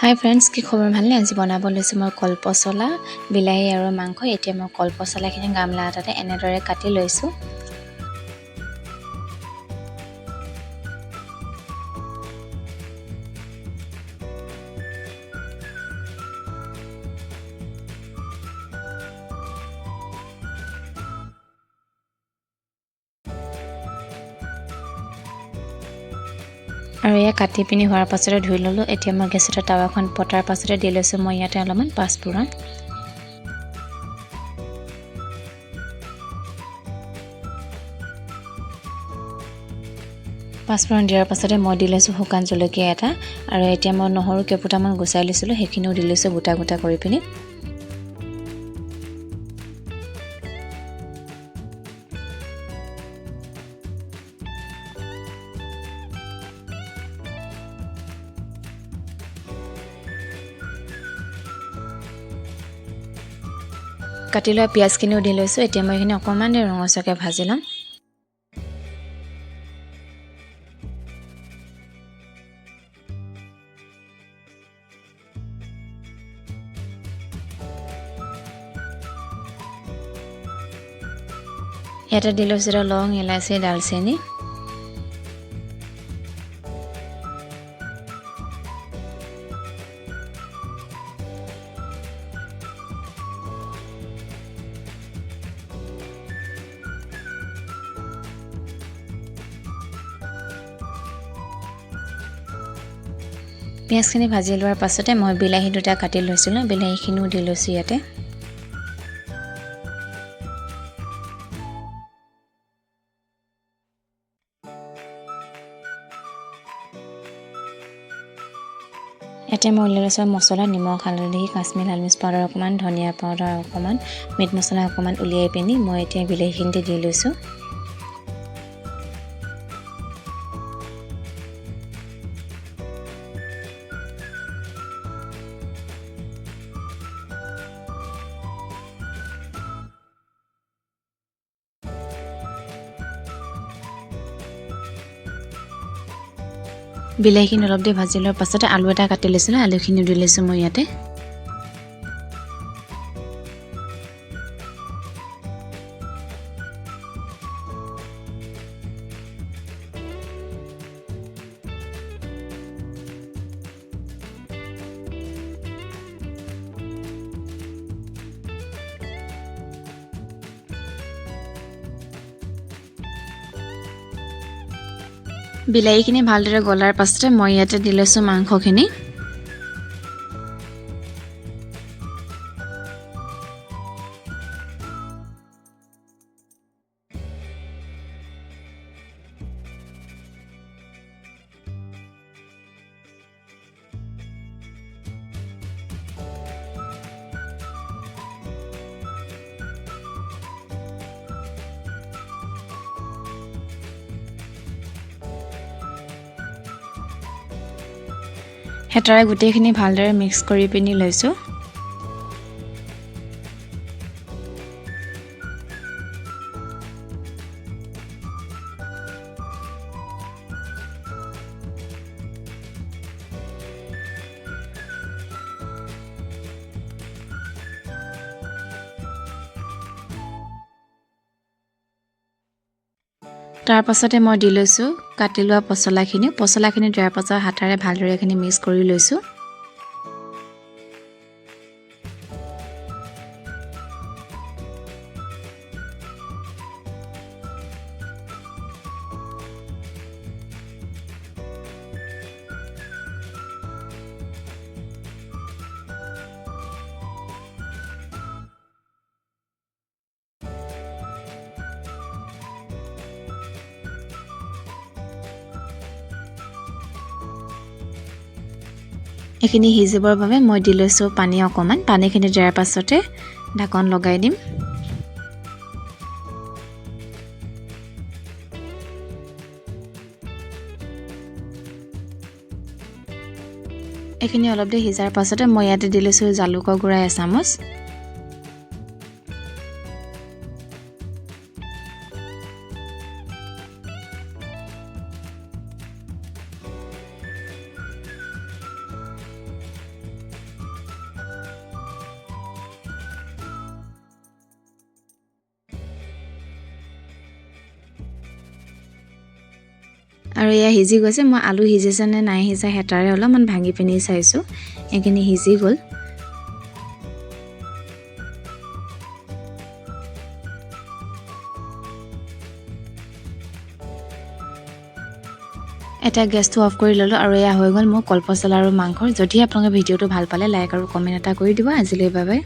hi friends की खबर ভালনে আজি বনাব লৈছো মই কলপচলা বিলাহী আৰু মাংস এতিয়া মই কলপচলাখিনি গামলা এটাতে এনেদৰে কাটি লৈছো আৰু এয়া কাটি পিনি হোৱাৰ পাছতে ধুই ললো এতিয়া মই গেছতে তাৱাখন পতাৰ পাছতে দি লৈছো মই ইয়াতে অলপমান পাঁচফোৰণ পাঁচফোৰণ দিয়াৰ পাছতে মই দি লৈছো শুকান জলকীয়া এটা আৰু এতিয়া মই নহৰু কেইফুটামান গুচাই লৈছিলো সেইখিনিও দি লৈছো গোটা গোটা কৰি পিনি কাটি লোৱা পিয়াজখিনিও দি লৈছো এতিয়া মই এইখিনি অকণমান ৰঙচুৱাকে ভাজি লম ইয়াতে দি লৈছো লং ইলাচি দালচেনি পিয়াজখিনি ভাজি লোৱাৰ পাছতে মই বিলাহী দুটা কাটি লৈছিলো বিলাহীখিনিও দি লৈছো ইয়াতে ইয়াতে মই উলিয়াই লৈছো মছলা নিমখ হালধি কাশ্মীৰ লাল মিৰ্চ পাউডাৰ অকণমান ধনিয়া পাউডাৰ অকণমান মিট মছলা অকণমান উলিয়াই পিনি মই এতিয়া বিলাহীখিনি দি লৈছো বিলাহীখিনি অলপ দি ভাজি লোৱাৰ পাছতে আলু এটা কাটি লৈছিলো আলুখিনি দি লৈছো মই ইয়াতে বিলাহীখিনি ভালদৰে গলাৰ পাছতে মই ইয়াতে দি লৈছো মাংসখিনি হেতাৰে গুটেইখিনি ভালদৰে মিক্স কৰি পিনি লৈছো তাৰ পাছতে মই দি লৈছো কাটি লোৱা পচলাখিনি দিয়াৰ পাছত হাতাৰে ভালদৰে এখিনি মিক্স কৰি লৈছো এখিনি হিজিবৰ বাবে মই দি লৈছো পানী অকমান পানীখিনি দিয়াৰ পাছতে ঢাকন লগাই দিম এখিনি অলপ দি হিজাৰ পাছতে মই ইয়াতে দি লৈছো জালুকৰ গুড়া এচামুচ আৰু এয়া সিজি গৈছে মই আলু সিজিছে নে নাই সিজা হেতাৰে অলপমান ভাঙি পিনি চাইছোঁ এইখিনি সিজি গ'ল এটা গেছটো অফ কৰি ললোঁ আৰু এয়া হৈ গ'ল মোৰ কলপচলা আৰু মাংসৰ যদি আপোনালোকে ভিডিঅ'টো ভাল পালে লাইক আৰু কমেণ্ট এটা কৰি দিব আজিলৈ বাই বাই